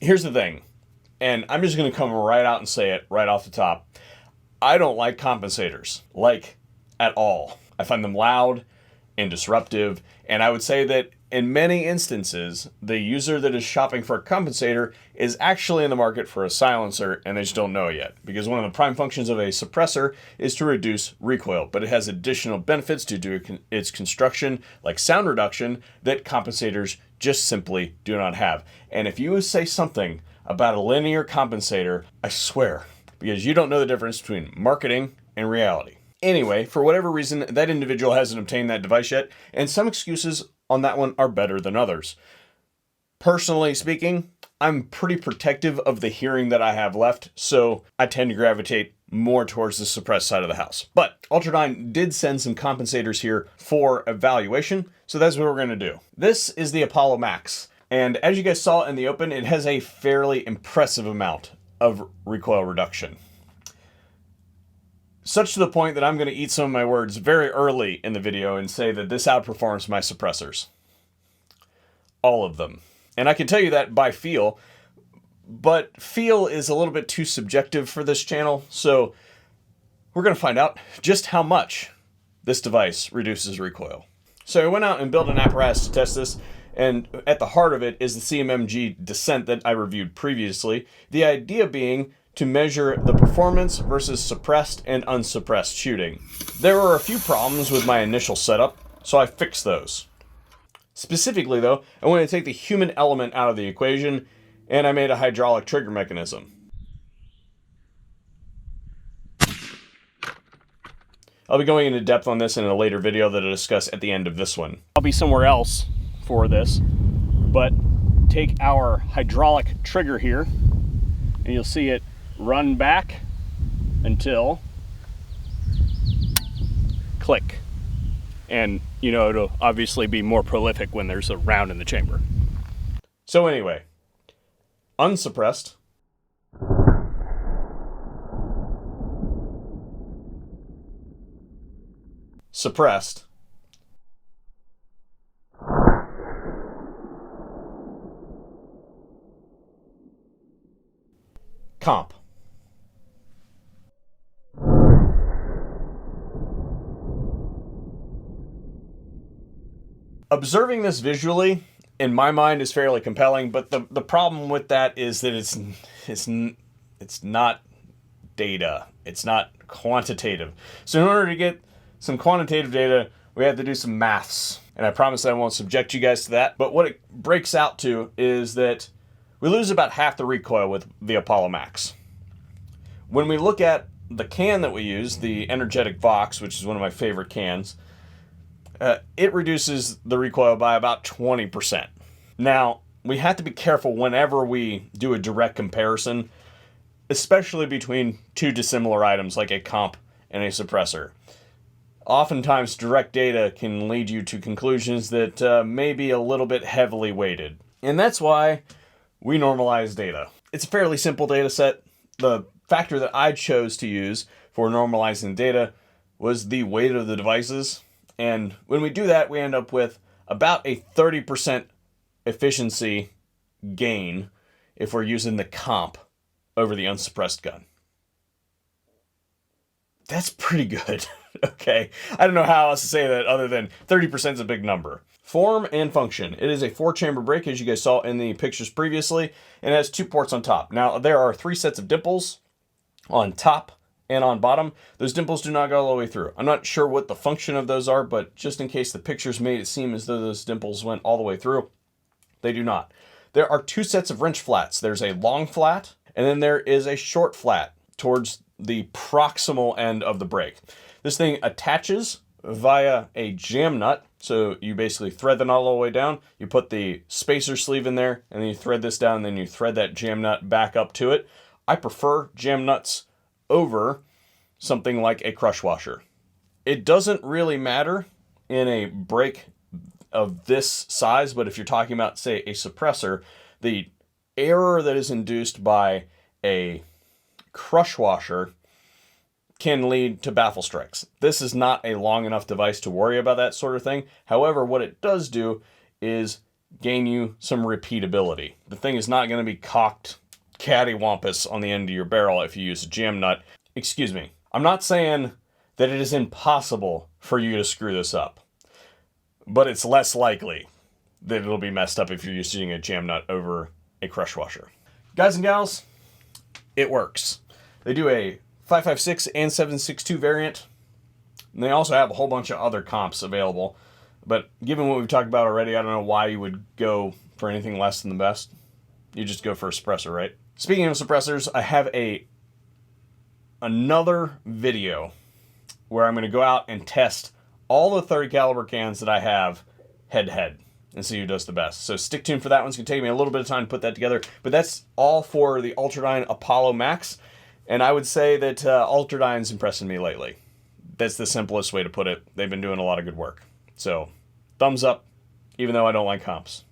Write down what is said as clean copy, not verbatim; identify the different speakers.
Speaker 1: Here's the thing, and I'm just going to come right out and say it right off the top. I don't like compensators, like, at all. I find them loud and disruptive, and I would say that in many instances, the user that is shopping for a compensator is actually in the market for a silencer, and they just don't know it yet. Because one of the prime functions of a suppressor is to reduce recoil, but it has additional benefits due to its construction, like sound reduction, that compensators just simply do not have. And if you say something about a linear compensator, I swear, because you don't know the difference between marketing and reality. Anyway, for whatever reason, that individual hasn't obtained that device yet, and some excuses on that one are better than others. Personally speaking, I'm pretty protective of the hearing that I have left, so I tend to gravitate more towards the suppressed side of the house. But Ultradyne did send some compensators here for evaluation, so that's what we're going to do. This is the Apollo Max, and as you guys saw in the open, it has a fairly impressive amount of recoil reduction. Such to the point that I'm going to eat some of my words very early in the video and say that this outperforms my suppressors. All of them. And I can tell you that by feel, but feel is a little bit too subjective for this channel, so we're going to find out just how much this device reduces recoil. So I went out and built an apparatus to test this, and at the heart of it is the CMMG Descent that I reviewed previously. The idea being to measure the performance versus suppressed and unsuppressed shooting. There were a few problems with my initial setup, so I fixed those. Specifically though, I wanted to take the human element out of the equation, and I made a hydraulic trigger mechanism. I'll be going into depth on this in a later video that I'll discuss at the end of this one. I'll be somewhere else for this, but take our hydraulic trigger here, and you'll see it run back until click. And, you know, it'll obviously be more prolific when there's a round in the chamber. So anyway, unsuppressed. Suppressed. Comp. Observing this visually, in my mind, is fairly compelling, but the problem with that is that it's not data. It's not quantitative. So in order to get some quantitative data, we have to do some maths. And I promise I won't subject you guys to that. But what it breaks out to is that we lose about half the recoil with the Apollo Max. When we look at the can that we use, the Energetic Vox, which is one of my favorite cans, it reduces the recoil by about 20%. Now, we have to be careful whenever we do a direct comparison, especially between two dissimilar items like a comp and a suppressor. Oftentimes, direct data can lead you to conclusions that may be a little bit heavily weighted. And that's why we normalize data. It's a fairly simple data set. The factor that I chose to use for normalizing data was the weight of the devices. And when we do that, we end up with about a 30% efficiency gain if we're using the comp over the unsuppressed gun. That's pretty good, okay? I don't know how else to say that other than 30% is a big number. Form and function. It is a 4-chamber break, as you guys saw in the pictures previously, and it has 2 ports on top. Now, there are 3 sets of dimples on top and on bottom. Those dimples do not go all the way through. I'm not sure what the function of those are, but just in case the pictures made it seem as though those dimples went all the way through, they do not. There are 2 sets of wrench flats. There's a long flat, and then there is a short flat towards the proximal end of the break. This thing attaches via a jam nut. So you basically thread the nut all the way down, you put the spacer sleeve in there, and then you thread this down, and then you thread that jam nut back up to it. I prefer jam nuts over something like a crush washer. It doesn't really matter in a break of this size, but if you're talking about, say, a suppressor, the error that is induced by a crush washer can lead to baffle strikes. This is not a long enough device to worry about that sort of thing. However, what it does do is gain you some repeatability. The thing is not going to be cocked cattywampus on the end of your barrel if you use a jam nut. Excuse me. I'm not saying that it is impossible for you to screw this up, but it's less likely that it'll be messed up if you're using a jam nut over a crush washer. Guys and gals, it works. They do a 5.56 and 7.62 variant. And they also have a whole bunch of other comps available. But given what we've talked about already, I don't know why you would go for anything less than the best. You just go for a suppressor, right? Speaking of suppressors, I have another video where I'm going to go out and test all the 30 caliber cans that I have head to head and see who does the best. So stick tuned for that one. It's going to take me a little bit of time to put that together. But that's all for the Ultradyne Apollo Max. And I would say that Ultradyne's impressing me lately. That's the simplest way to put it. They've been doing a lot of good work. So thumbs up, even though I don't like comps.